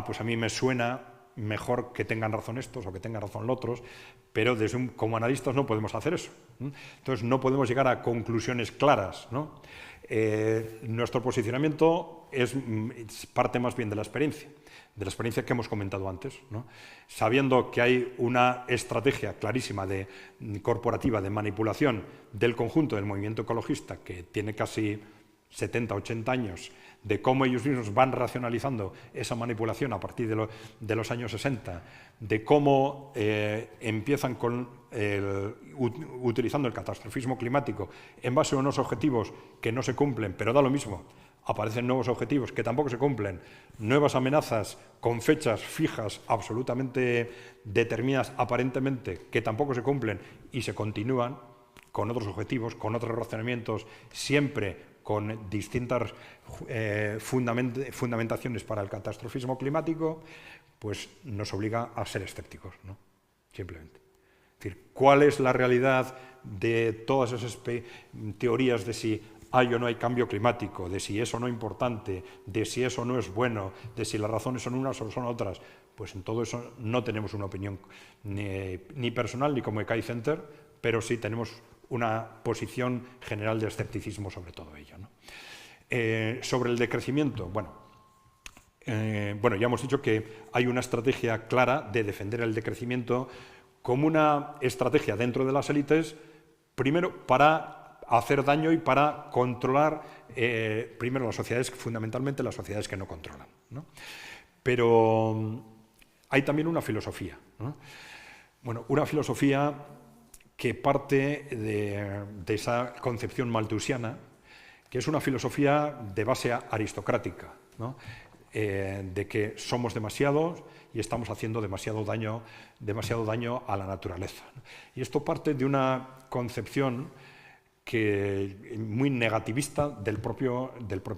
Pues a mí me suena mejor que tengan razón estos o que tengan razón los otros, pero como analistas no podemos hacer eso. Entonces no podemos llegar a conclusiones claras, ¿no? Nuestro posicionamiento es parte más bien de la experiencia que hemos comentado antes, ¿no? Sabiendo que hay una estrategia clarísima corporativa de manipulación del conjunto del movimiento ecologista que tiene casi 70, 80 años, de cómo ellos mismos van racionalizando esa manipulación a partir de los años 60, de cómo empiezan utilizando el catastrofismo climático en base a unos objetivos que no se cumplen, pero da lo mismo. Aparecen nuevos objetivos que tampoco se cumplen, nuevas amenazas con fechas fijas, absolutamente determinadas aparentemente, que tampoco se cumplen y se continúan con otros objetivos, con otros razonamientos, siempre con distintas fundamentaciones para el catastrofismo climático, pues nos obliga a ser escépticos, ¿no? Simplemente. Es decir, ¿cuál es la realidad de todas esas teorías de si hay o no hay cambio climático, de si eso no es importante, de si eso no es bueno, de si las razones son unas o son otras? Pues en todo eso no tenemos una opinión ni personal ni como ECAI Center, pero sí tenemos una posición general de escepticismo sobre todo ello, ¿no? Sobre el decrecimiento, bueno, ya hemos dicho que hay una estrategia clara de defender el decrecimiento como una estrategia dentro de las élites, primero para hacer daño y para controlar primero las sociedades, fundamentalmente las sociedades que no controlan, ¿no? Pero hay también una filosofía, ¿no? Bueno, una filosofía que parte de esa concepción malthusiana, que es una filosofía de base aristocrática, ¿no? De que somos demasiados y estamos haciendo demasiado daño a la naturaleza, ¿no? Y esto parte de una concepción muy negativista del propio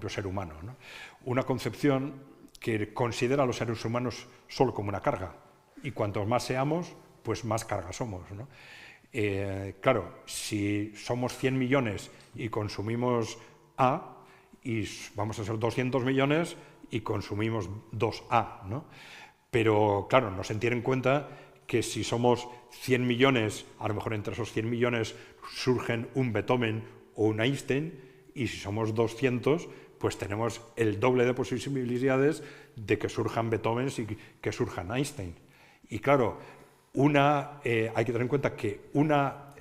ser humano, ¿no? Una concepción que considera a los seres humanos solo como una carga, y cuantos más seamos, pues más carga somos, ¿no? Claro, si somos 100 millones y consumimos A, y vamos a ser 200 millones y consumimos 2A, ¿no? Pero claro, no se tiene en cuenta que si somos 100 millones, a lo mejor entre esos 100 millones surgen un Beethoven o un Einstein, y si somos 200, pues tenemos el doble de posibilidades de que surjan Beethovens y que surjan Einstein. Y claro, hay que tener en cuenta que una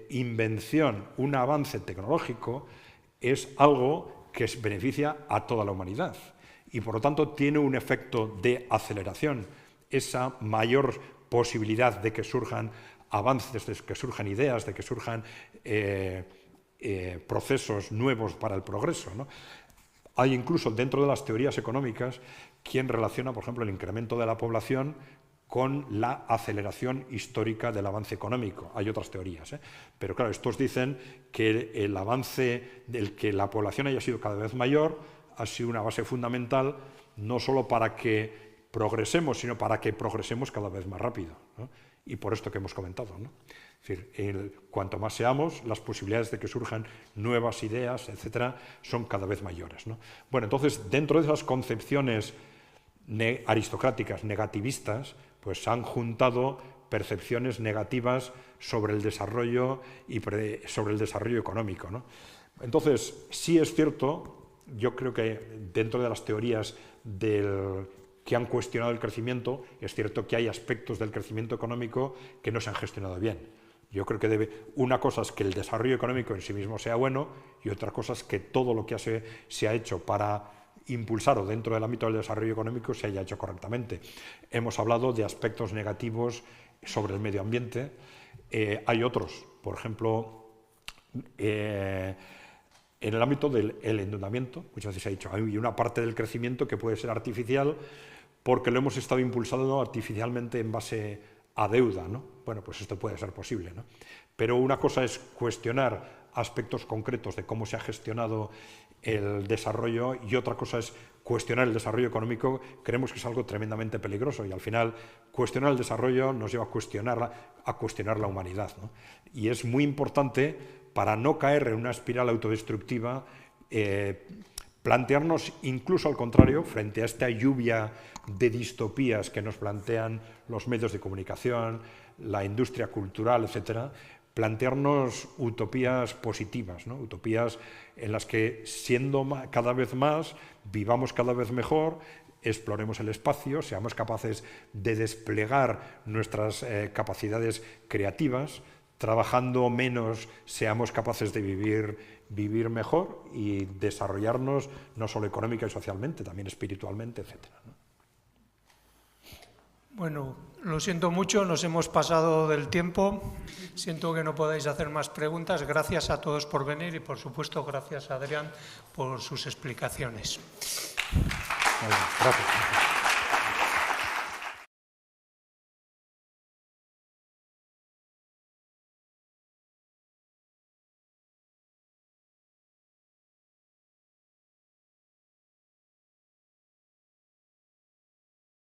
invención, un avance tecnológico, es algo que beneficia a toda la humanidad y por lo tanto tiene un efecto de aceleración. Esa mayor posibilidad de que surjan avances, de que surjan ideas, de que surjan procesos nuevos para el progreso, ¿no? Hay incluso dentro de las teorías económicas quien relaciona, por ejemplo, el incremento de la población con la aceleración histórica del avance económico. Hay otras teorías, ¿eh? Pero claro, estos dicen que el avance del que la población haya sido cada vez mayor ha sido una base fundamental no solo para que progresemos, sino para que progresemos cada vez más rápido, ¿no? Y por esto que hemos comentado, ¿no? Es decir, cuanto más seamos, las posibilidades de que surjan nuevas ideas, etcétera, son cada vez mayores, ¿no? Bueno, entonces, dentro de esas concepciones aristocráticas, negativistas, pues se han juntado percepciones negativas sobre el desarrollo y sobre el desarrollo económico, ¿no? Entonces, sí es cierto, yo creo que dentro de las teorías que han cuestionado el crecimiento, es cierto que hay aspectos del crecimiento económico que no se han gestionado bien. Yo creo que una cosa es que el desarrollo económico en sí mismo sea bueno y otra cosa es que todo lo que se ha hecho para impulsar o dentro del ámbito del desarrollo económico se haya hecho correctamente. Hemos hablado de aspectos negativos sobre el medio ambiente, Hay otros, por ejemplo, en el ámbito del endeudamiento, muchas veces se ha dicho, hay una parte del crecimiento que puede ser artificial porque lo hemos estado impulsando artificialmente en base a deuda, ¿no? Bueno, pues esto puede ser posible, ¿no? Pero una cosa es cuestionar aspectos concretos de cómo se ha gestionado el desarrollo y otra cosa es cuestionar el desarrollo económico. Creemos que es algo tremendamente peligroso y al final cuestionar el desarrollo nos lleva a cuestionar la humanidad, ¿no? Y es muy importante, para no caer en una espiral autodestructiva, plantearnos incluso al contrario, frente a esta lluvia de distopías que nos plantean los medios de comunicación, la industria cultural, etcétera, plantearnos utopías positivas, ¿no? Utopías en las que, siendo cada vez más, vivamos cada vez mejor, exploremos el espacio, seamos capaces de desplegar nuestras capacidades creativas, trabajando menos, seamos capaces de vivir mejor y desarrollarnos no solo económica y socialmente, también espiritualmente, etcétera, ¿no? Bueno, lo siento mucho, nos hemos pasado del tiempo. Siento que no podáis hacer más preguntas. Gracias a todos por venir y, por supuesto, gracias a Adrián por sus explicaciones. Gracias.